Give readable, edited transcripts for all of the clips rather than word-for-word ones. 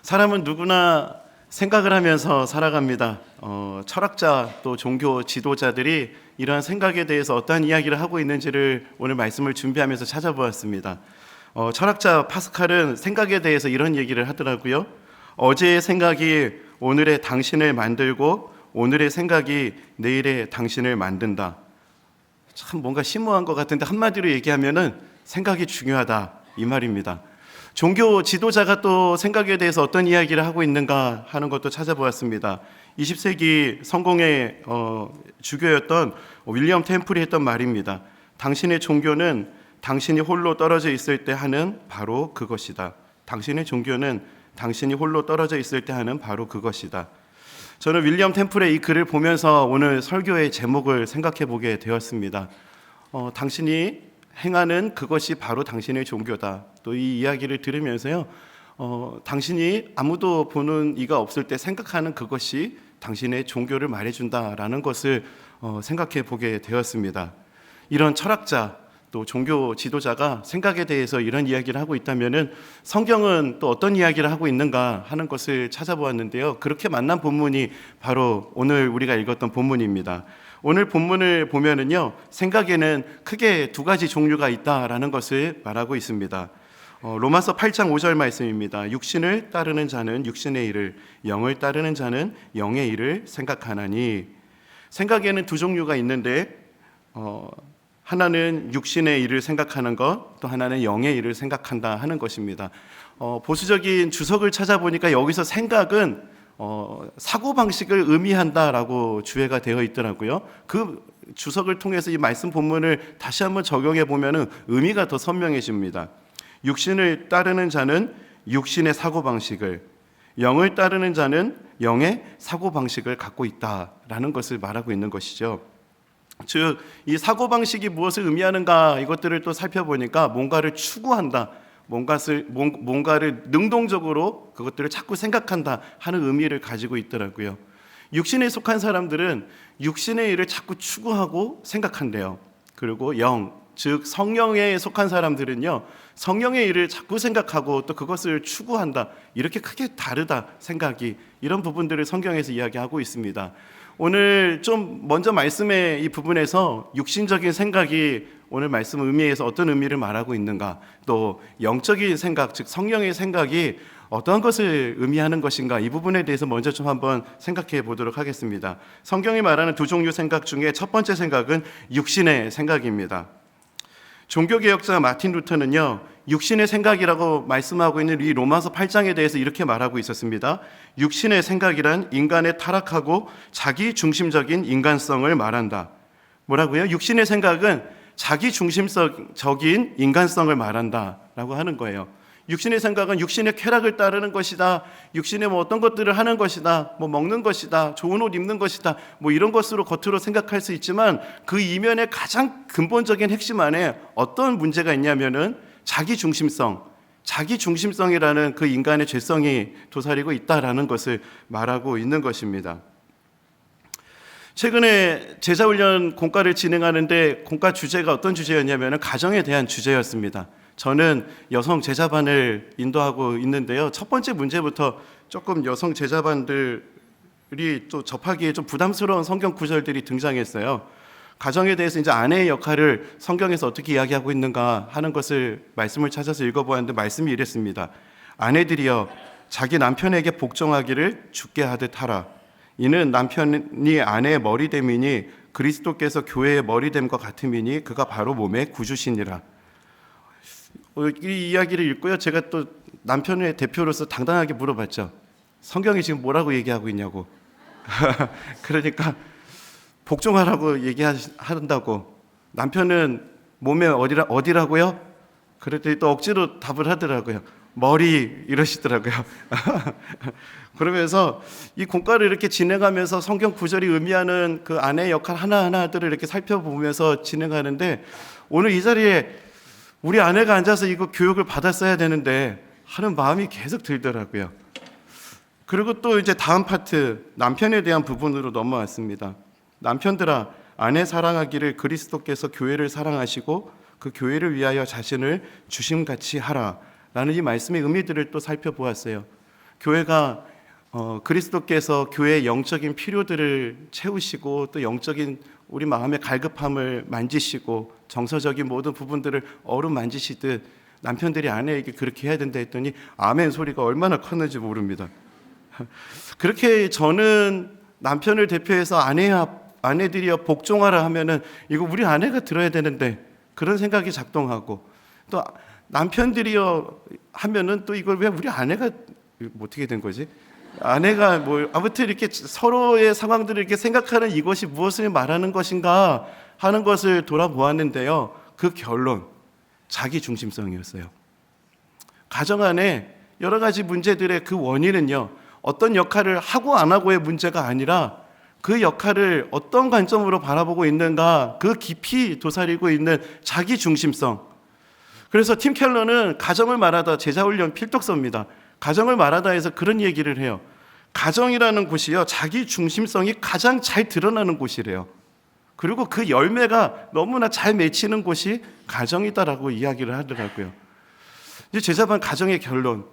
사람은 누구나 생각을 하면서 살아갑니다. 철학자 또 종교 지도자들이 이러한 생각에 대해서 어떠한 이야기를 하고 있는지를 오늘 말씀을 준비하면서 찾아보았습니다. 철학자 파스칼은 생각에 대해서 이런 얘기를 하더라고요. 어제의 생각이 오늘의 당신을 만들고 오늘의 생각이 내일의 당신을 만든다. 참 뭔가 심오한 것 같은데 한마디로 얘기하면은 생각이 중요하다 이 말입니다. 종교 지도자가 또 생각에 대해서 어떤 이야기를 하고 있는가 하는 것도 찾아보았습니다. 20세기 성공의 주교였던 윌리엄 템플이 했던 말입니다. 당신의 종교는 당신이 홀로 떨어져 있을 때 하는 바로 그것이다. 당신의 종교는 당신이 홀로 떨어져 있을 때 하는 바로 그것이다. 저는 윌리엄 템플의 이 글을 보면서 오늘 설교의 제목을 생각해 보게 되었습니다. 당신이 행하는 그것이 바로 당신의 종교다. 또 이 이야기를 들으면서요, 당신이 아무도 보는 이가 없을 때 생각하는 그것이 당신의 종교를 말해준다라는 것을 생각해 보게 되었습니다. 이런 철학자 또 종교 지도자가 생각에 대해서 이런 이야기를 하고 있다면은 성경은 또 어떤 이야기를 하고 있는가 하는 것을 찾아보았는데요. 그렇게 만난 본문이 바로 오늘 우리가 읽었던 본문입니다. 오늘 본문을 보면은요, 생각에는 크게 두 가지 종류가 있다라는 것을 말하고 있습니다. 로마서 8장 5절 말씀입니다. 육신을 따르는 자는 육신의 일을, 영을 따르는 자는 영의 일을 생각하나니. 생각에는 두 종류가 있는데 하나는 육신의 일을 생각하는 것, 또 하나는 영의 일을 생각한다 하는 것입니다. 보수적인 주석을 찾아보니까 여기서 생각은 사고방식을 의미한다라고 주해가 되어 있더라고요. 그 주석을 통해서 이 말씀 본문을 다시 한번 적용해 보면 의미가 더 선명해집니다. 육신을 따르는 자는 육신의 사고방식을, 영을 따르는 자는 영의 사고방식을 갖고 있다라는 것을 말하고 있는 것이죠. 즉, 이 사고방식이 무엇을 의미하는가 이것들을 또 살펴보니까 뭔가를 추구한다, 뭔가를 능동적으로 그것들을 자꾸 생각한다 하는 의미를 가지고 있더라고요. 육신에 속한 사람들은 육신의 일을 자꾸 추구하고 생각한대요. 그리고 영, 즉 성령에 속한 사람들은요, 성령의 일을 자꾸 생각하고 또 그것을 추구한다. 이렇게 크게 다르다 생각이, 이런 부분들을 성경에서 이야기하고 있습니다. 오늘 좀 먼저 말씀의 이 부분에서 육신적인 생각이 오늘 말씀 의미에서 어떤 의미를 말하고 있는가, 또 영적인 생각, 즉 성령의 생각이 어떠한 것을 의미하는 것인가, 이 부분에 대해서 먼저 좀 한번 생각해 보도록 하겠습니다. 성경이 말하는 두 종류 생각 중에 첫 번째 생각은 육신의 생각입니다. 종교개혁자 마틴 루터는요, 육신의 생각이라고 말씀하고 있는 이 로마서 8장에 대해서 이렇게 말하고 있었습니다. 육신의 생각이란 인간의 타락하고 자기 중심적인 인간성을 말한다. 뭐라고요? 육신의 생각은 자기 중심적인 인간성을 말한다 라고 하는 거예요. 육신의 생각은 육신의 쾌락을 따르는 것이다, 육신의 어떤 것들을 하는 것이다, 먹는 것이다, 좋은 옷 입는 것이다, 이런 것으로 겉으로 생각할 수 있지만 그 이면에 가장 근본적인 핵심 안에 어떤 문제가 있냐면은 자기 중심성이라는 그 인간의 죄성이 도사리고 있다라는 것을 말하고 있는 것입니다. 최근에 제자훈련 공과를 진행하는데 공과 주제가 어떤 주제였냐면 가정에 대한 주제였습니다. 저는 여성 제자반을 인도하고 있는데요, 첫 번째 문제부터 조금 여성 제자반들이 또 접하기에 좀 부담스러운 성경 구절들이 등장했어요. 가정에 대해서 이제 아내의 역할을 성경에서 어떻게 이야기하고 있는가 하는 것을 말씀을 찾아서 읽어보았는데 말씀이 이랬습니다. 아내들이여 자기 남편에게 복종하기를 주께 하듯 하라. 이는 남편이 아내의 머리됨이니 그리스도께서 교회의 머리됨과 같음이니 그가 바로 몸의 구주시니라. 이 이야기를 읽고요, 제가 또 남편의 대표로서 당당하게 물어봤죠. 성경이 지금 뭐라고 얘기하고 있냐고. 그러니까 복종하라고 얘기한다고. 남편은 몸에 어디라고요? 그랬더니 또 억지로 답을 하더라고요. 머리, 이러시더라고요. 그러면서 이 공과를 이렇게 진행하면서 성경 구절이 의미하는 그 아내의 역할 하나하나들을 이렇게 살펴보면서 진행하는데, 오늘 이 자리에 우리 아내가 앉아서 이거 교육을 받았어야 되는데 하는 마음이 계속 들더라고요. 그리고 또 이제 다음 파트, 남편에 대한 부분으로 넘어왔습니다. 남편들아, 아내 사랑하기를 그리스도께서 교회를 사랑하시고 그 교회를 위하여 자신을 주심같이 하라 라는 이 말씀의 의미들을 또 살펴보았어요. 교회가 그리스도께서 교회의 영적인 필요들을 채우시고 또 영적인 우리 마음의 갈급함을 만지시고 정서적인 모든 부분들을 어루만지시듯 남편들이 아내에게 그렇게 해야 된다 했더니 아멘 소리가 얼마나 컸는지 모릅니다. 그렇게 저는 남편을 대표해서 아내들이여 복종하라 하면은 이거 우리 아내가 들어야 되는데 그런 생각이 작동하고, 또 남편들이여 하면은 또 이걸 왜 우리 아내가 어떻게 된 거지? 아내가 뭐 아무튼 이렇게 서로의 상황들을 이렇게 생각하는 이것이 무엇을 말하는 것인가 하는 것을 돌아보았는데요. 그 결론, 자기 중심성이었어요. 가정 안에 여러 가지 문제들의 그 원인은요, 어떤 역할을 하고 안 하고의 문제가 아니라 그 역할을 어떤 관점으로 바라보고 있는가, 그 깊이 도사리고 있는 자기 중심성. 그래서 팀 켈러는 가정을 말하다, 제자훈련 필독서입니다. 가정을 말하다에서 그런 얘기를 해요. 가정이라는 곳이요, 자기 중심성이 가장 잘 드러나는 곳이래요. 그리고 그 열매가 너무나 잘 맺히는 곳이 가정이다라고 이야기를 하더라고요. 이제 제자반 가정의 결론,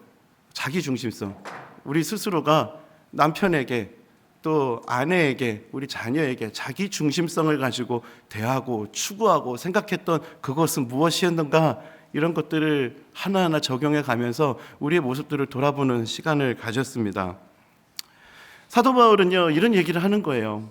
자기 중심성. 우리 스스로가 남편에게 또 아내에게 우리 자녀에게 자기 중심성을 가지고 대하고 추구하고 생각했던 그것은 무엇이었는가, 이런 것들을 하나하나 적용해 가면서 우리의 모습들을 돌아보는 시간을 가졌습니다. 사도 바울은요, 이런 얘기를 하는 거예요.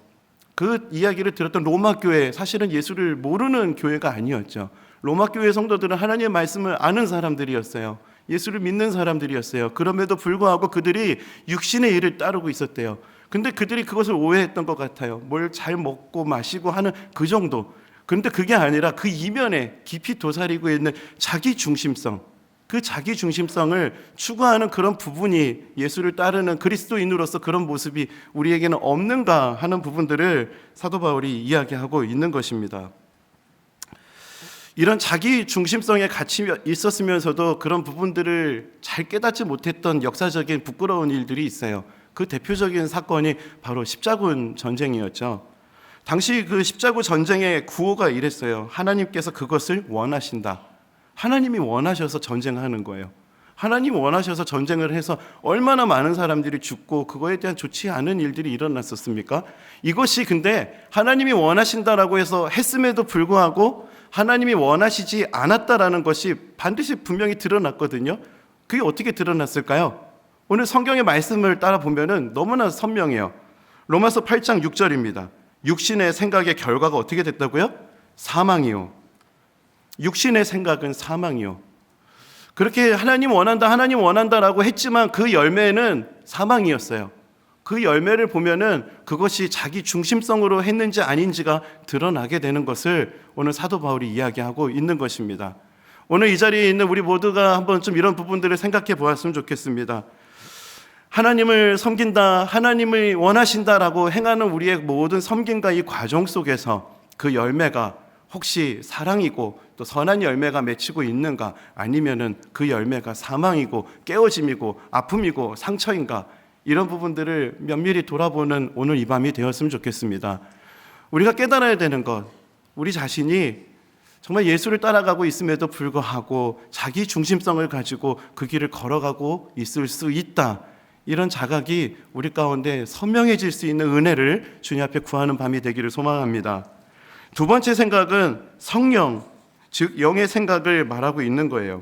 그 이야기를 들었던 로마 교회, 사실은 예수를 모르는 교회가 아니었죠. 로마 교회 성도들은 하나님의 말씀을 아는 사람들이었어요. 예수를 믿는 사람들이었어요. 그럼에도 불구하고 그들이 육신의 일을 따르고 있었대요. 근데 그들이 그것을 오해했던 것 같아요. 뭘 잘 먹고 마시고 하는 그 정도. 그런데 그게 아니라 그 이면에 깊이 도사리고 있는 자기 중심성, 그 자기 중심성을 추구하는 그런 부분이 예수를 따르는 그리스도인으로서 그런 모습이 우리에게는 없는가 하는 부분들을 사도 바울이 이야기하고 있는 것입니다. 이런 자기 중심성에 갇혀 있었으면서도 그런 부분들을 잘 깨닫지 못했던 역사적인 부끄러운 일들이 있어요. 그 대표적인 사건이 바로 십자군 전쟁이었죠. 당시 그 십자군 전쟁의 구호가 이랬어요. 하나님께서 그것을 원하신다. 하나님이 원하셔서 전쟁하는 거예요. 하나님이 원하셔서 전쟁을 해서 얼마나 많은 사람들이 죽고 그거에 대한 좋지 않은 일들이 일어났었습니까? 이것이 근데 하나님이 원하신다라고 해서 했음에도 불구하고 하나님이 원하시지 않았다라는 것이 반드시 분명히 드러났거든요. 그게 어떻게 드러났을까요? 오늘 성경의 말씀을 따라 보면은 너무나 선명해요. 로마서 8장 6절입니다. 육신의 생각의 결과가 어떻게 됐다고요? 사망이요. 육신의 생각은 사망이요. 그렇게 하나님 원한다라고 했지만 그 열매는 사망이었어요. 그 열매를 보면은 그것이 자기 중심성으로 했는지 아닌지가 드러나게 되는 것을 오늘 사도 바울이 이야기하고 있는 것입니다. 오늘 이 자리에 있는 우리 모두가 한번 좀 이런 부분들을 생각해 보았으면 좋겠습니다. 하나님을 섬긴다, 하나님을 원하신다라고 행하는 우리의 모든 섬김과 이 과정 속에서 그 열매가 혹시 사랑이고 또 선한 열매가 맺히고 있는가, 아니면은 그 열매가 사망이고 깨어짐이고 아픔이고 상처인가, 이런 부분들을 면밀히 돌아보는 오늘 이 밤이 되었으면 좋겠습니다. 우리가 깨달아야 되는 것, 우리 자신이 정말 예수를 따라가고 있음에도 불구하고 자기 중심성을 가지고 그 길을 걸어가고 있을 수 있다, 이런 자각이 우리 가운데 선명해질 수 있는 은혜를 주님 앞에 구하는 밤이 되기를 소망합니다. 두 번째 생각은 성령, 즉 영의 생각을 말하고 있는 거예요.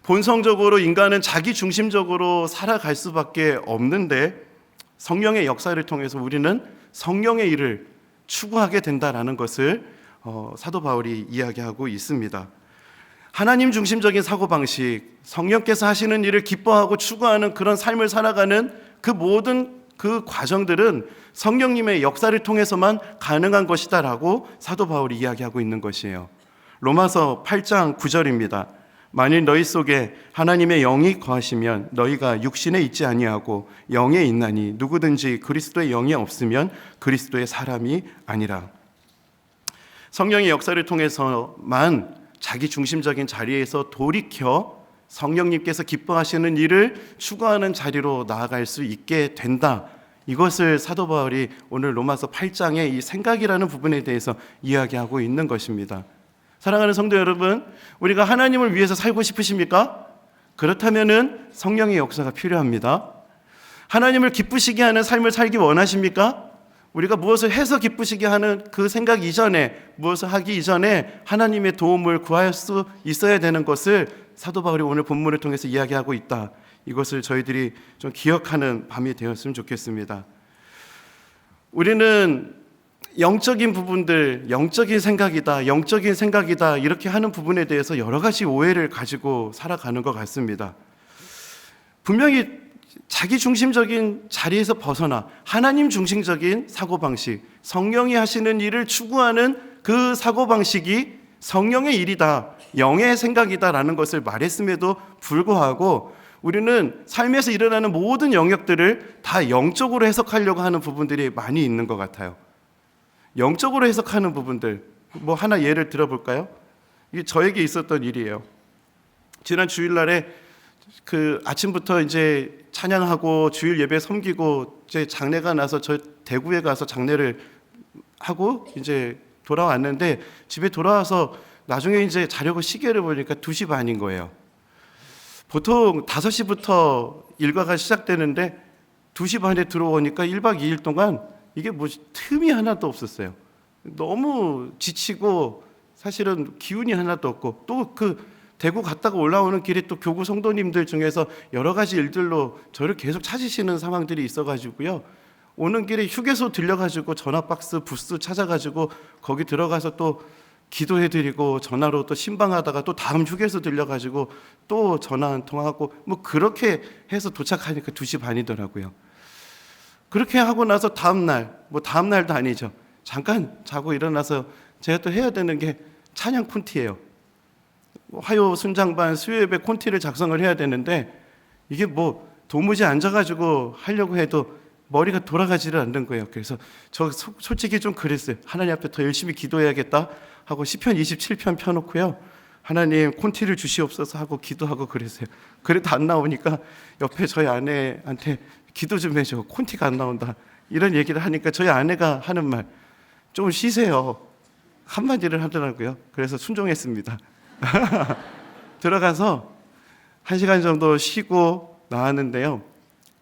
본성적으로 인간은 자기 중심적으로 살아갈 수밖에 없는데 성령의 역사를 통해서 우리는 성령의 일을 추구하게 된다라는 것을 사도 바울이 이야기하고 있습니다. 하나님 중심적인 사고방식, 성령께서 하시는 일을 기뻐하고 추구하는 그런 삶을 살아가는 그 모든 그 과정들은 성령님의 역사를 통해서만 가능한 것이다라고 사도 바울이 이야기하고 있는 것이에요. 로마서 8장 9절입니다. 만일 너희 속에 하나님의 영이 거하시면 너희가 육신에 있지 아니하고 영에 있나니 누구든지 그리스도의 영이 없으면 그리스도의 사람이 아니라. 성령의 역사를 통해서만 자기 중심적인 자리에서 돌이켜 성령님께서 기뻐하시는 일을 추구하는 자리로 나아갈 수 있게 된다. 이것을 사도 바울이 오늘 로마서 8장의 이 생각이라는 부분에 대해서 이야기하고 있는 것입니다. 사랑하는 성도 여러분, 우리가 하나님을 위해서 살고 싶으십니까? 그렇다면은 성령의 역사가 필요합니다. 하나님을 기쁘시게 하는 삶을 살기 원하십니까? 우리가 무엇을 해서 기쁘시게 하는 그 생각 이전에, 무엇을 하기 이전에 하나님의 도움을 구할 수 있어야 되는 것을 사도 바울이 오늘 본문을 통해서 이야기하고 있다. 이것을 저희들이 좀 기억하는 밤이 되었으면 좋겠습니다. 우리는 영적인 부분들, 영적인 생각이다 이렇게 하는 부분에 대해서 여러 가지 오해를 가지고 살아가는 것 같습니다. 분명히 자기 중심적인 자리에서 벗어나 하나님 중심적인 사고방식, 성령이 하시는 일을 추구하는 그 사고방식이 성령의 일이다, 영의 생각이다라는 것을 말했음에도 불구하고 우리는 삶에서 일어나는 모든 영역들을 다 영적으로 해석하려고 하는 부분들이 많이 있는 것 같아요. 영적으로 해석하는 부분들, 뭐 하나 예를 들어볼까요? 이게 저에게 있었던 일이에요. 지난 주일날에 그 아침부터 이제 찬양하고 주일 예배 섬기고 이제 장례가 나서 저 대구에 가서 장례를 하고 이제 돌아왔는데 집에 돌아와서 나중에 이제 자려고 시계를 보니까 2시 반인 거예요. 보통 5시부터 일과가 시작되는데 2시 반에 들어오니까 1박 2일 동안 이게 뭐 틈이 하나도 없었어요. 너무 지치고 사실은 기운이 하나도 없고 또 그 대구 갔다가 올라오는 길에 또 교구 성도님들 중에서 여러 가지 일들로 저를 계속 찾으시는 상황들이 있어가지고요. 오는 길에 휴게소 들려가지고 전화박스 부스 찾아가지고 거기 들어가서 또 기도해드리고 전화로 또 신방하다가 또 다음 휴게소 들려가지고 또 전화 한 통하고 뭐 그렇게 해서 도착하니까 2시 반이더라고요. 그렇게 하고 나서 다음날, 뭐 다음날도 아니죠. 잠깐 자고 일어나서 제가 또 해야 되는 게 찬양 콘티예요. 화요 순장반 수요예배 콘티를 작성을 해야 되는데 이게 뭐 도무지 앉아가지고 하려고 해도 머리가 돌아가지를 않는 거예요. 그래서 저 솔직히 좀 그랬어요. 하나님 앞에 더 열심히 기도해야겠다 하고 시편 27편 펴놓고요. 하나님 콘티를 주시옵소서 하고 기도하고 그랬어요. 그래도 안 나오니까 옆에 저희 아내한테 기도 좀 해줘. 콘티가 안 나온다. 이런 얘기를 하니까 저희 아내가 하는 말, 좀 쉬세요. 한마디를 하더라고요. 그래서 순종했습니다. 들어가서 1시간 정도 쉬고 나왔는데요.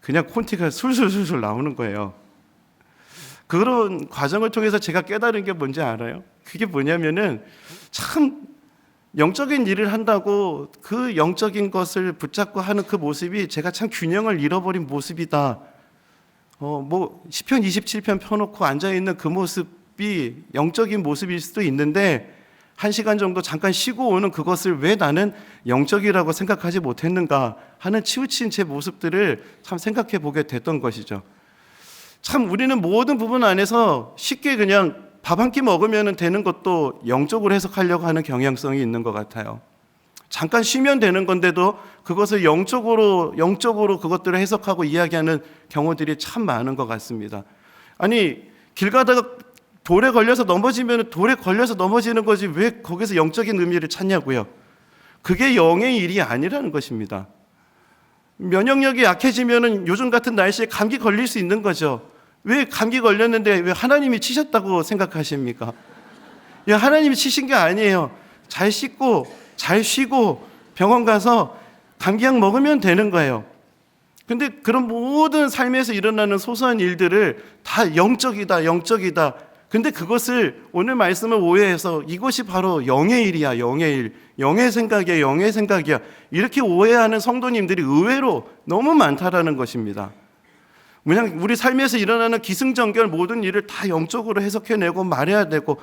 그냥 콘티가 술술술술 나오는 거예요. 그런 과정을 통해서 제가 깨달은 게 뭔지 알아요? 그게 뭐냐면은 참 영적인 일을 한다고 그 영적인 것을 붙잡고 하는 그 모습이 제가 참 균형을 잃어버린 모습이다. 뭐 시편 27편 펴놓고 앉아있는 그 모습이 영적인 모습일 수도 있는데 1시간 정도 잠깐 쉬고 오는 그것을 왜 나는 영적이라고 생각하지 못했는가 하는 치우친 제 모습들을 참 생각해 보게 됐던 것이죠. 참 우리는 모든 부분 안에서 쉽게 그냥 밥 한 끼 먹으면 되는 것도 영적으로 해석하려고 하는 경향성이 있는 것 같아요. 잠깐 쉬면 되는 건데도 그것을 영적으로 그것들을 해석하고 이야기하는 경우들이 참 많은 것 같습니다. 아니 길 가다가 돌에 걸려서 넘어지면 돌에 걸려서 넘어지는 거지 왜 거기서 영적인 의미를 찾냐고요. 그게 영의 일이 아니라는 것입니다. 면역력이 약해지면 요즘 같은 날씨에 감기 걸릴 수 있는 거죠. 왜 감기 걸렸는데 왜 하나님이 치셨다고 생각하십니까? 하나님이 치신 게 아니에요. 잘 씻고 잘 쉬고 병원 가서 감기약 먹으면 되는 거예요. 근데 그런 모든 삶에서 일어나는 소소한 일들을 다 영적이다. 근데 그것을 오늘 말씀을 오해해서 이것이 바로 영의 일이야, 영의 일. 영의 생각이야. 이렇게 오해하는 성도님들이 의외로 너무 많다라는 것입니다. 그냥 우리 삶에서 일어나는 기승전결 모든 일을 다 영적으로 해석해내고 말해야 되고,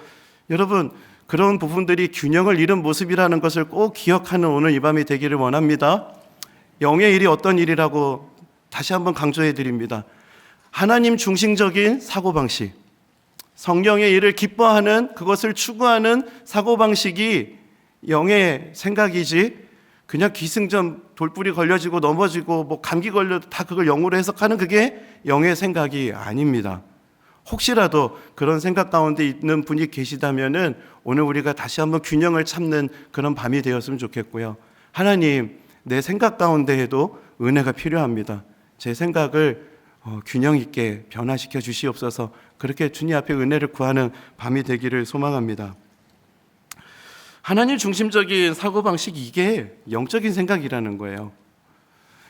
여러분 그런 부분들이 균형을 잃은 모습이라는 것을 꼭 기억하는 오늘 이 밤이 되기를 원합니다. 영의 일이 어떤 일이라고 다시 한번 강조해 드립니다. 하나님 중심적인 사고방식, 성령의 일을 기뻐하는 그것을 추구하는 사고방식이 영의 생각이지, 그냥 기승전 돌뿌리 걸려지고 넘어지고 뭐 감기 걸려도 다 그걸 영으로 해석하는 그게 영의 생각이 아닙니다. 혹시라도 그런 생각 가운데 있는 분이 계시다면은 오늘 우리가 다시 한번 균형을 찾는 그런 밤이 되었으면 좋겠고요. 하나님, 내 생각 가운데에도 은혜가 필요합니다. 제 생각을 균형 있게 변화시켜 주시옵소서. 그렇게 주님 앞에 은혜를 구하는 밤이 되기를 소망합니다. 하나님 중심적인 사고방식, 이게 영적인 생각이라는 거예요.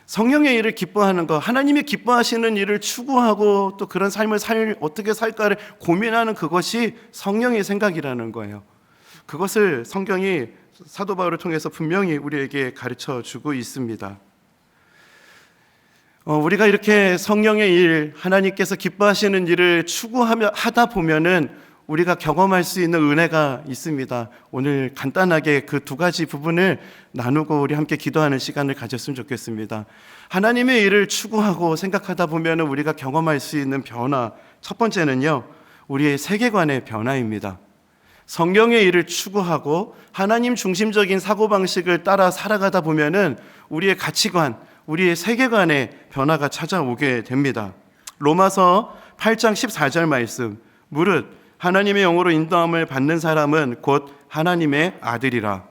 성령의 일을 기뻐하는 것, 하나님이 기뻐하시는 일을 추구하고 또 그런 삶을 어떻게 살까를 고민하는 그것이 성령의 생각이라는 거예요. 그것을 성경이 사도 바울을 통해서 분명히 우리에게 가르쳐 주고 있습니다. 우리가 이렇게 성령의 일, 하나님께서 기뻐하시는 일을 하다 보면은 우리가 경험할 수 있는 은혜가 있습니다. 오늘 간단하게 그 두 가지 부분을 나누고 우리 함께 기도하는 시간을 가졌으면 좋겠습니다. 하나님의 일을 추구하고 생각하다 보면 우리가 경험할 수 있는 변화, 첫 번째는요, 우리의 세계관의 변화입니다. 성령의 일을 추구하고 하나님 중심적인 사고방식을 따라 살아가다 보면 우리의 가치관, 우리의 세계관의 변화가 찾아오게 됩니다. 로마서 8장 14절 말씀, 무릇 하나님의 영으로 인도함을 받는 사람은 곧 하나님의 아들이라.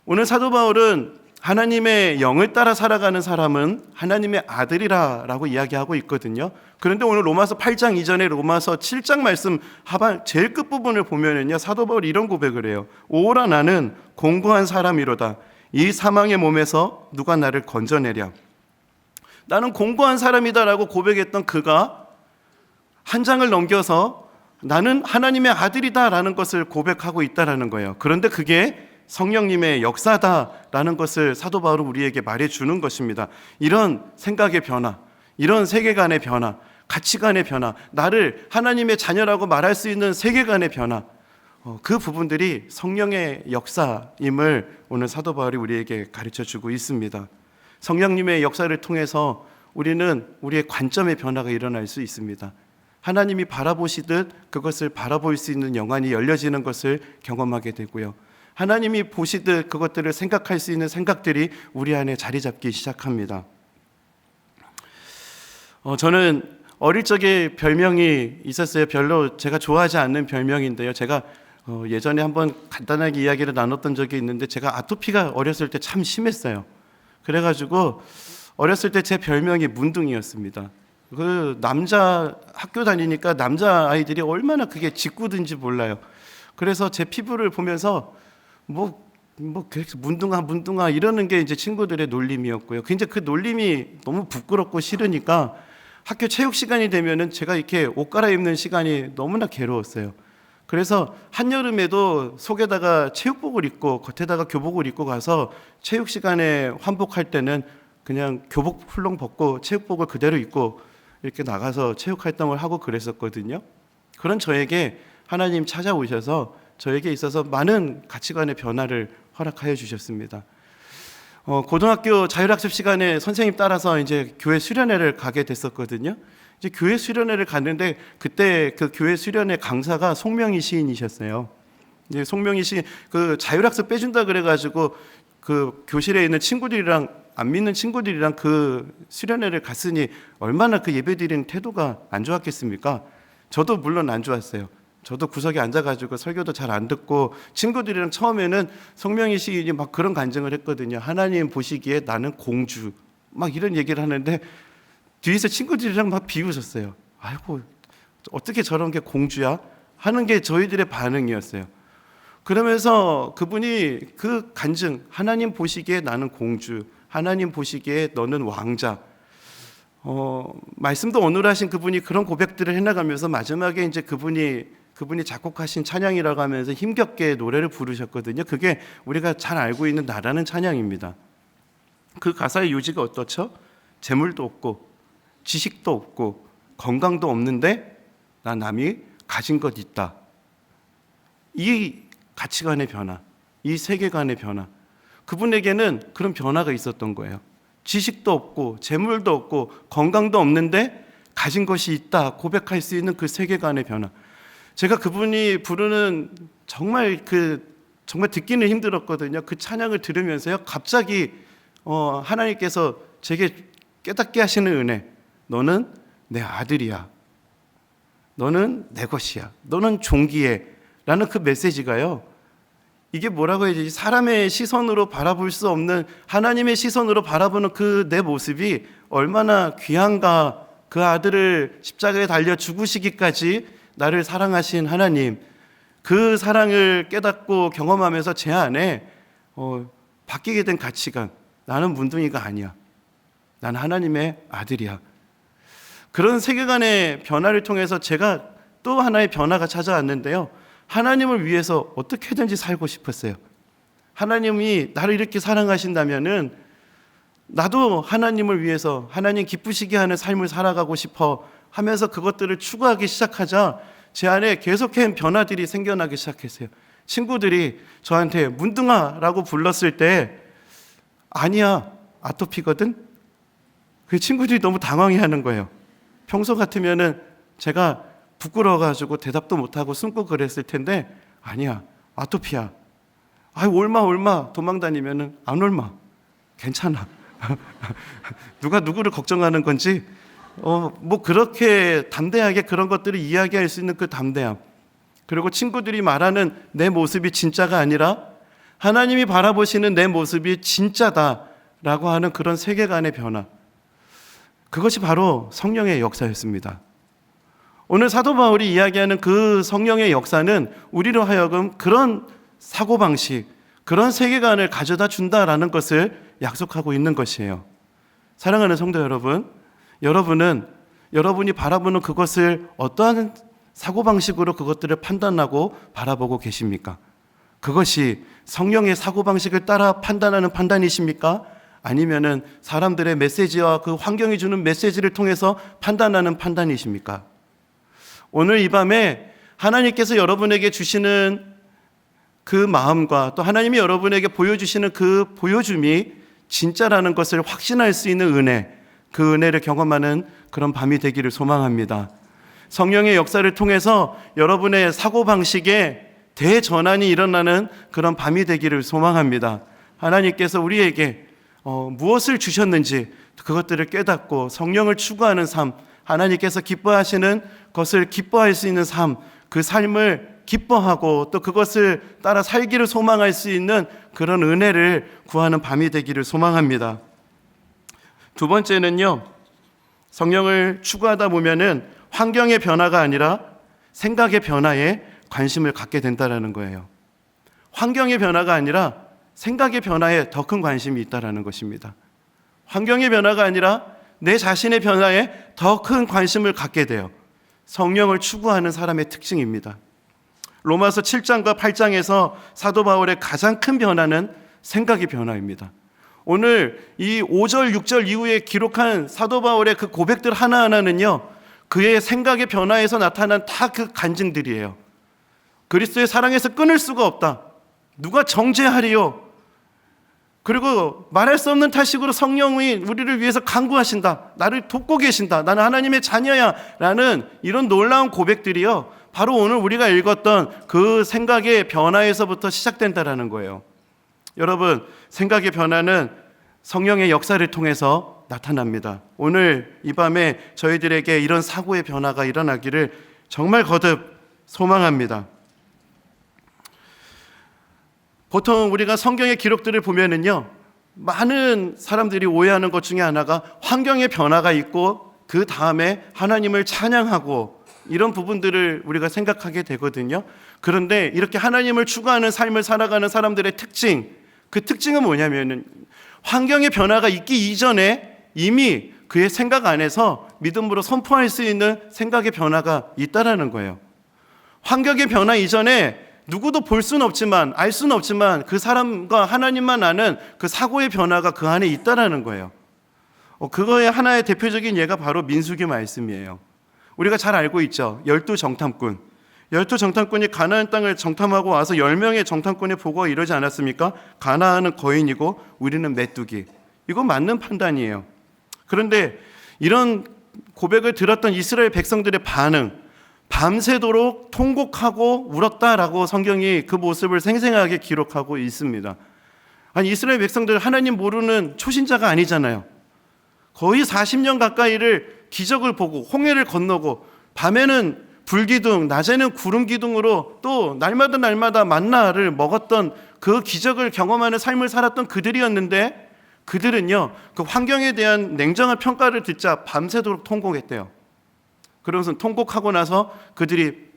오늘 사도 바울은 하나님의 영을 따라 살아가는 사람은 하나님의 아들이라 라고 이야기하고 있거든요. 그런데 오늘 로마서 8장 이전에 로마서 7장 말씀 하반 제일 끝부분을 보면은요, 사도 바울이 이런 고백을 해요. 오라 나는 공고한 사람이로다. 이 사망의 몸에서 누가 나를 건져내랴. 나는 공고한 사람이다라고 고백했던 그가 한 장을 넘겨서 나는 하나님의 아들이다라는 것을 고백하고 있다라는 거예요. 그런데 그게 성령님의 역사다라는 것을 사도 바울은 우리에게 말해주는 것입니다. 이런 생각의 변화, 이런 세계관의 변화, 가치관의 변화, 나를 하나님의 자녀라고 말할 수 있는 세계관의 변화, 그 부분들이 성령의 역사임을 오늘 사도 바울이 우리에게 가르쳐주고 있습니다. 성령님의 역사를 통해서 우리는 우리의 관점의 변화가 일어날 수 있습니다. 하나님이 바라보시듯 그것을 바라볼 수 있는 영안이 열려지는 것을 경험하게 되고요. 하나님이 보시듯 그것들을 생각할 수 있는 생각들이 우리 안에 자리 잡기 시작합니다. 저는 어릴 적에 별명이 있었어요. 별로 제가 좋아하지 않는 별명인데요. 제가 예전에 한번 간단하게 이야기를 나눴던 적이 있는데 제가 아토피가 어렸을 때 참 심했어요. 그래가지고 어렸을 때 제 별명이 문둥이였습니다. 그 남자 학교 다니니까 남자 아이들이 얼마나 그게 짓궂은지 몰라요. 그래서 제 피부를 보면서 문둥아 이러는 게 이제 친구들의 놀림이었고요. 근데 그 놀림이 너무 부끄럽고 싫으니까 학교 체육 시간이 되면은 제가 이렇게 옷 갈아입는 시간이 너무나 괴로웠어요. 그래서 한여름에도 속에다가 체육복을 입고 겉에다가 교복을 입고 가서 체육 시간에 환복할 때는 그냥 교복 훌렁 벗고 체육복을 그대로 입고 이렇게 나가서 체육 활동을 하고 그랬었거든요. 그런 저에게 하나님 찾아오셔서 저에게 있어서 많은 가치관의 변화를 허락하여 주셨습니다. 고등학교 자율학습 시간에 선생님 따라서 이제 교회 수련회를 가게 됐었거든요. 이제 교회 수련회를 갔는데 그때 그 교회 수련회 강사가 송명희 시인이셨어요. 이제 송명희 시인 그 자율학습 빼준다 그래가지고 그 교실에 있는 친구들이랑 안 믿는 친구들이랑 그 수련회를 갔으니 얼마나 그 예배드리는 태도가 안 좋았겠습니까? 저도 물론 안 좋았어요. 저도 구석에 앉아가지고 설교도 잘 안 듣고 친구들이랑 처음에는 송명희 시인이 막 그런 간증을 했거든요. 하나님 보시기에 나는 공주 막 이런 얘기를 하는데 뒤에서 친구들이랑 막 비웃었어요. 아이고 어떻게 저런 게 공주야? 하는 게 저희들의 반응이었어요. 그러면서 그분이 그 간증 하나님 보시기에 나는 공주, 하나님 보시기에 너는 왕자, 말씀도 어눌하신 그분이 그런 고백들을 해나가면서 마지막에 이제 그분이 작곡하신 찬양이라고 하면서 힘겹게 노래를 부르셨거든요. 그게 우리가 잘 알고 있는 나라는 찬양입니다. 그 가사의 요지가 어떻죠? 재물도 없고 지식도 없고 건강도 없는데 나 남이 가진 것 있다. 이 가치관의 변화, 이 세계관의 변화, 그분에게는 그런 변화가 있었던 거예요. 지식도 없고 재물도 없고 건강도 없는데 가진 것이 있다 고백할 수 있는 그 세계관의 변화. 제가 그분이 부르는 정말 듣기는 힘들었거든요. 그 찬양을 들으면서요, 갑자기 하나님께서 제게 깨닫게 하시는 은혜. 너는 내 아들이야. 너는 내 것이야. 너는 종기에. 라는 그 메시지가요, 이게 뭐라고 해야 되지? 사람의 시선으로 바라볼 수 없는 하나님의 시선으로 바라보는 그 내 모습이 얼마나 귀한가. 그 아들을 십자가에 달려 죽으시기까지 나를 사랑하신 하나님, 그 사랑을 깨닫고 경험하면서 제 안에 바뀌게 된 가치관. 나는 문둥이가 아니야. 난 하나님의 아들이야. 그런 세계관의 변화를 통해서 제가 또 하나의 변화가 찾아왔는데요. 하나님을 위해서 어떻게든지 살고 싶었어요. 하나님이 나를 이렇게 사랑하신다면은 나도 하나님을 위해서 하나님 기쁘시게 하는 삶을 살아가고 싶어 하면서 그것들을 추구하기 시작하자 제 안에 계속해서 변화들이 생겨나기 시작했어요. 친구들이 저한테 문둥아라고 불렀을 때 아니야, 아토피거든? 그 친구들이 너무 당황해하는 거예요. 평소 같으면은 제가 부끄러워가지고 대답도 못하고 숨고 그랬을 텐데 아니야, 아토피야. 옮아 도망다니면은 안 옮아. 괜찮아. 누가 누구를 걱정하는 건지 뭐 그렇게 담대하게 그런 것들을 이야기할 수 있는 그 담대함, 그리고 친구들이 말하는 내 모습이 진짜가 아니라 하나님이 바라보시는 내 모습이 진짜다라고 하는 그런 세계관의 변화, 그것이 바로 성령의 역사였습니다. 오늘 사도 바울이 이야기하는 그 성령의 역사는 우리로 하여금 그런 사고방식, 그런 세계관을 가져다 준다라는 것을 약속하고 있는 것이에요. 사랑하는 성도 여러분, 여러분은 여러분이 바라보는 그것을 어떠한 사고방식으로 그것들을 판단하고 바라보고 계십니까? 그것이 성령의 사고방식을 따라 판단하는 판단이십니까? 아니면은 사람들의 메시지와 그 환경이 주는 메시지를 통해서 판단하는 판단이십니까? 오늘 이 밤에 하나님께서 여러분에게 주시는 그 마음과 또 하나님이 여러분에게 보여주시는 그 보여줌이 진짜라는 것을 확신할 수 있는 은혜, 그 은혜를 경험하는 그런 밤이 되기를 소망합니다. 성령의 역사를 통해서 여러분의 사고방식에 대전환이 일어나는 그런 밤이 되기를 소망합니다. 하나님께서 우리에게 무엇을 주셨는지 그것들을 깨닫고 성령을 추구하는 삶, 하나님께서 기뻐하시는 것을 기뻐할 수 있는 삶, 그 삶을 기뻐하고 또 그것을 따라 살기를 소망할 수 있는 그런 은혜를 구하는 밤이 되기를 소망합니다. 두 번째는요, 성령을 추구하다 보면은 환경의 변화가 아니라 생각의 변화에 관심을 갖게 된다는 거예요. 환경의 변화가 아니라 생각의 변화에 더 큰 관심이 있다는 것입니다. 환경의 변화가 아니라 내 자신의 변화에 더 큰 관심을 갖게 돼요. 성령을 추구하는 사람의 특징입니다. 로마서 7장과 8장에서 사도 바울의 가장 큰 변화는 생각의 변화입니다. 오늘 이 5절, 6절 이후에 기록한 사도 바울의 그 고백들 하나하나는요, 그의 생각의 변화에서 나타난 다 그 간증들이에요. 그리스도의 사랑에서 끊을 수가 없다. 누가 정죄하리요? 그리고 말할 수 없는 탄식으로 성령이 우리를 위해서 간구하신다. 나를 돕고 계신다. 나는 하나님의 자녀야. 라는 이런 놀라운 고백들이요, 바로 오늘 우리가 읽었던 그 생각의 변화에서부터 시작된다라는 거예요. 여러분, 생각의 변화는 성령의 역사를 통해서 나타납니다. 오늘 이 밤에 저희들에게 이런 사고의 변화가 일어나기를 정말 거듭 소망합니다. 보통 우리가 성경의 기록들을 보면은요, 많은 사람들이 오해하는 것 중에 하나가 환경의 변화가 있고 그 다음에 하나님을 찬양하고 이런 부분들을 우리가 생각하게 되거든요. 그런데 이렇게 하나님을 추구하는 삶을 살아가는 사람들의 특징, 그 특징은 뭐냐면은 환경의 변화가 있기 이전에 이미 그의 생각 안에서 믿음으로 선포할 수 있는 생각의 변화가 있다라는 거예요. 환경의 변화 이전에 누구도 볼 수는 없지만, 알 수는 없지만 그 사람과 하나님만 아는 그 사고의 변화가 그 안에 있다라는 거예요. 그거의 하나의 대표적인 예가 바로 민수기 말씀이에요. 우리가 잘 알고 있죠. 12정탐꾼. 12정탐꾼이 가나안 땅을 정탐하고 와서 10명의 정탐꾼의 보고가 이러지 않았습니까? 가나안은 거인이고 우리는 메뚜기. 이거 맞는 판단이에요. 그런데 이런 고백을 들었던 이스라엘 백성들의 반응, 밤새도록 통곡하고 울었다라고 성경이 그 모습을 생생하게 기록하고 있습니다. 아니, 이스라엘 백성들 하나님 모르는 초신자가 아니잖아요. 거의 40년 가까이를 기적을 보고 홍해를 건너고 밤에는 불기둥, 낮에는 구름기둥으로 또 날마다 만나를 먹었던 그 기적을 경험하는 삶을 살았던 그들이었는데, 그들은요, 그 환경에 대한 냉정한 평가를 듣자 밤새도록 통곡했대요. 그러면서 통곡하고 나서 그들이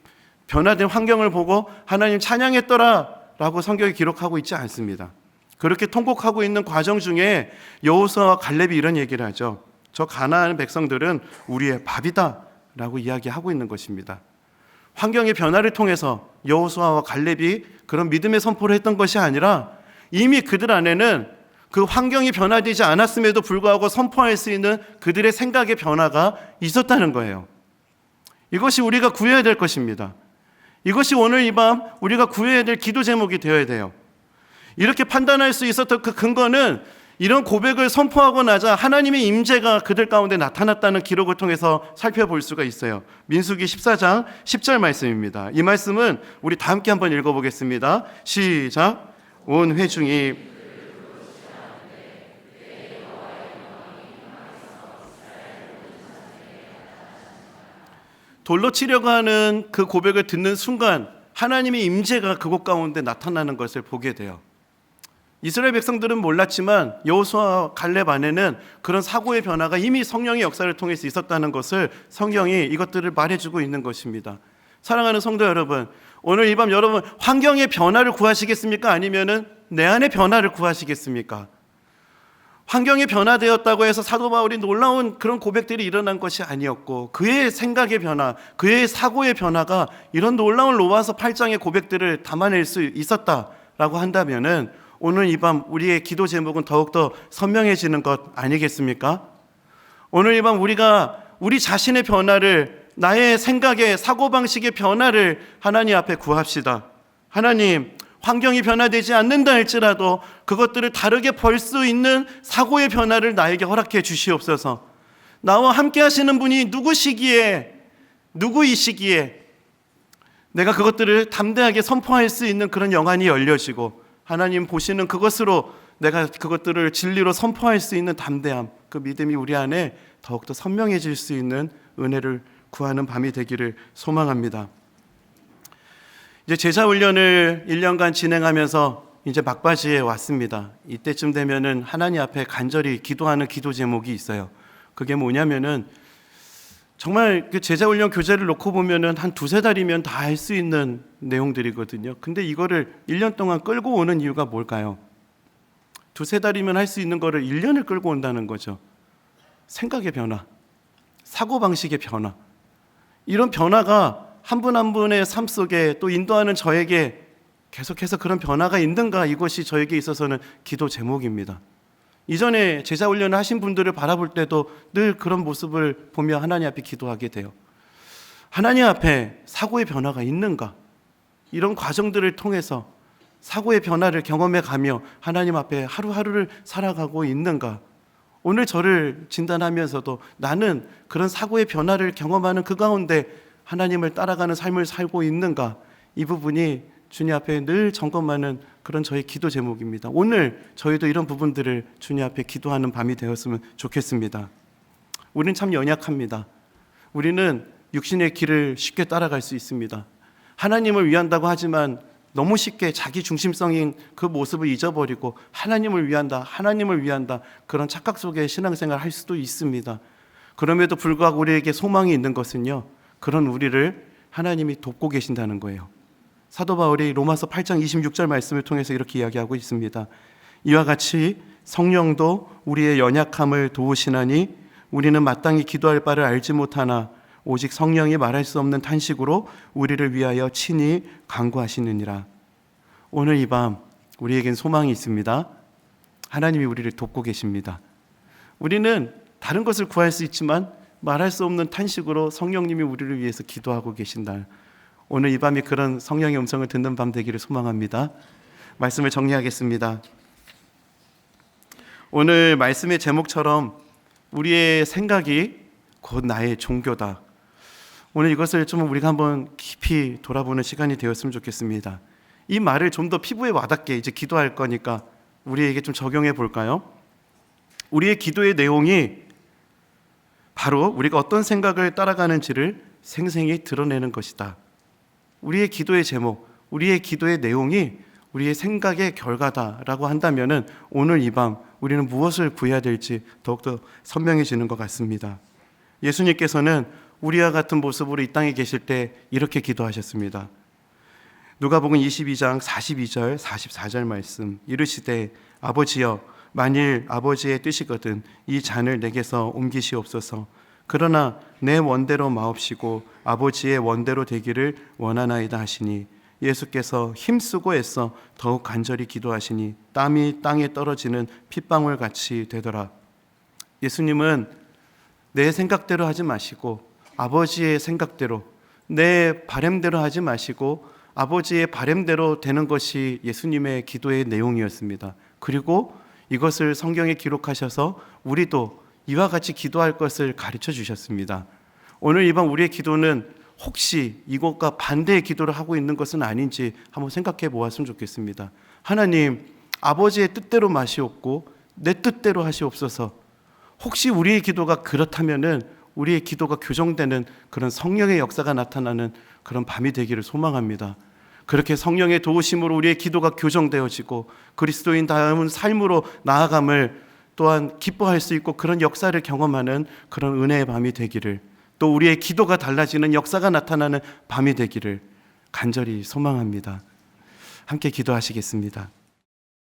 변화된 환경을 보고 하나님 찬양했더라 라고 성경이 기록하고 있지 않습니다. 그렇게 통곡하고 있는 과정 중에 여호수아와 갈렙이 이런 얘기를 하죠. 저 가나안 백성들은 우리의 밥이다 라고 이야기하고 있는 것입니다. 환경의 변화를 통해서 여호수아와 갈렙이 그런 믿음의 선포를 했던 것이 아니라 이미 그들 안에는 그 환경이 변화되지 않았음에도 불구하고 선포할 수 있는 그들의 생각의 변화가 있었다는 거예요. 이것이 우리가 구해야 될 것입니다. 이것이 오늘 이 밤 우리가 구해야 될 기도 제목이 되어야 돼요. 이렇게 판단할 수 있었던 그 근거는 이런 고백을 선포하고 나자 하나님의 임재가 그들 가운데 나타났다는 기록을 통해서 살펴볼 수가 있어요. 민수기 14장 10절 말씀입니다. 이 말씀은 우리 다 함께 한번 읽어보겠습니다. 시작. 온 회중이 돌로 치려고 하는 그 고백을 듣는 순간 하나님의 임재가 그곳 가운데 나타나는 것을 보게 돼요. 이스라엘 백성들은 몰랐지만 여호수아와 갈렙 안에는 그런 사고의 변화가 이미 성령의 역사를 통해서 있었다는 것을 성경이 이것들을 말해주고 있는 것입니다. 사랑하는 성도 여러분, 오늘 이 밤 여러분 환경의 변화를 구하시겠습니까? 아니면은 내 안의 변화를 구하시겠습니까? 환경이 변화되었다고 해서 사도 바울이 놀라운 그런 고백들이 일어난 것이 아니었고 그의 생각의 변화, 그의 사고의 변화가 이런 놀라운 로마서 8장의 고백들을 담아낼 수 있었다라고 한다면은 오늘 이 밤 우리의 기도 제목은 더욱더 선명해지는 것 아니겠습니까? 오늘 이 밤 우리가 우리 자신의 변화를, 나의 생각의 사고방식의 변화를 하나님 앞에 구합시다. 하나님, 환경이 변화되지 않는다 할지라도 그것들을 다르게 볼 수 있는 사고의 변화를 나에게 허락해 주시옵소서. 나와 함께 하시는 분이 누구이시기에 내가 그것들을 담대하게 선포할 수 있는 그런 영안이 열려지고 하나님 보시는 그것으로 내가 그것들을 진리로 선포할 수 있는 담대함, 그 믿음이 우리 안에 더욱더 선명해질 수 있는 은혜를 구하는 밤이 되기를 소망합니다. 이제 제자훈련을 1년간 진행하면서 이제 막바지에 왔습니다. 이때쯤 되면은 하나님 앞에 간절히 기도하는 기도 제목이 있어요. 그게 뭐냐면은 정말 그 제자훈련 교재를 놓고 보면은 한 두세 달이면 다 할 수 있는 내용들이거든요. 근데 이거를 1년 동안 끌고 오는 이유가 뭘까요? 두세 달이면 할 수 있는 거를 1년을 끌고 온다는 거죠. 생각의 변화, 사고방식의 변화, 이런 변화가 한 분 한 분의 삶 속에 또 인도하는 저에게 계속해서 그런 변화가 있는가, 이것이 저에게 있어서는 기도 제목입니다. 이전에 제자훈련을 하신 분들을 바라볼 때도 늘 그런 모습을 보며 하나님 앞에 기도하게 돼요. 하나님 앞에 사고의 변화가 있는가, 이런 과정들을 통해서 사고의 변화를 경험해 가며 하나님 앞에 하루하루를 살아가고 있는가. 오늘 저를 진단하면서도 나는 그런 사고의 변화를 경험하는 그 가운데 하나님을 따라가는 삶을 살고 있는가, 이 부분이 주님 앞에 늘 점검하는 그런 저의 기도 제목입니다. 오늘 저희도 이런 부분들을 주님 앞에 기도하는 밤이 되었으면 좋겠습니다. 우리는 참 연약합니다. 우리는 육신의 길을 쉽게 따라갈 수 있습니다. 하나님을 위한다고 하지만 너무 쉽게 자기 중심성인 그 모습을 잊어버리고 하나님을 위한다 그런 착각 속에 신앙생활을 할 수도 있습니다. 그럼에도 불구하고 우리에게 소망이 있는 것은요, 그런 우리를 하나님이 돕고 계신다는 거예요. 사도 바울이 로마서 8장 26절 말씀을 통해서 이렇게 이야기하고 있습니다. 이와 같이 성령도 우리의 연약함을 도우시나니 우리는 마땅히 기도할 바를 알지 못하나 오직 성령이 말할 수 없는 탄식으로 우리를 위하여 친히 간구하시느니라. 오늘 이 밤 우리에겐 소망이 있습니다. 하나님이 우리를 돕고 계십니다. 우리는 다른 것을 구할 수 있지만 말할 수 없는 탄식으로 성령님이 우리를 위해서 기도하고 계신다. 오늘 이 밤이 그런 성령의 음성을 듣는 밤 되기를 소망합니다. 말씀을 정리하겠습니다. 오늘 말씀의 제목처럼 우리의 생각이 곧 나의 종교다. 오늘 이것을 좀 우리가 한번 깊이 돌아보는 시간이 되었으면 좋겠습니다. 이 말을 좀 더 피부에 와닿게 이제 기도할 거니까 우리에게 좀 적용해 볼까요? 우리의 기도의 내용이 바로 우리가 어떤 생각을 따라가는지를 생생히 드러내는 것이다. 우리의 기도의 제목, 우리의 기도의 내용이 우리의 생각의 결과다라고 한다면은 오늘 이 밤 우리는 무엇을 구해야 될지 더욱더 선명해지는 것 같습니다. 예수님께서는 우리와 같은 모습으로 이 땅에 계실 때 이렇게 기도하셨습니다. 누가복음 22장 42절 44절 말씀 이르시되 아버지여 만일 아버지의 뜻이거든 이 잔을 내게서 옮기시옵소서. 그러나 내 원대로 마옵시고 아버지의 원대로 되기를 원하나이다 하시니 예수께서 힘쓰고 애써 더욱 간절히 기도하시니 땀이 땅에 떨어지는 핏방울 같이 되더라. 예수님은 내 생각대로 하지 마시고 아버지의 생각대로, 내 바램대로 하지 마시고 아버지의 바램대로 되는 것이 예수님의 기도의 내용이었습니다. 그리고 이것을 성경에 기록하셔서 우리도 이와 같이 기도할 것을 가르쳐 주셨습니다. 오늘 이번 우리의 기도는 혹시 이것과 반대의 기도를 하고 있는 것은 아닌지 한번 생각해 보았으면 좋겠습니다. 하나님, 아버지의 뜻대로 마시옵고 내 뜻대로 하시옵소서. 혹시 우리의 기도가 그렇다면은 우리의 기도가 교정되는 그런 성령의 역사가 나타나는 그런 밤이 되기를 소망합니다. 그렇게 성령의 도우심으로 우리의 기도가 교정되어지고 그리스도인다운 삶으로 나아감을 또한 기뻐할 수 있고 그런 역사를 경험하는 그런 은혜의 밤이 되기를, 또 우리의 기도가 달라지는 역사가 나타나는 밤이 되기를 간절히 소망합니다. 함께 기도하시겠습니다.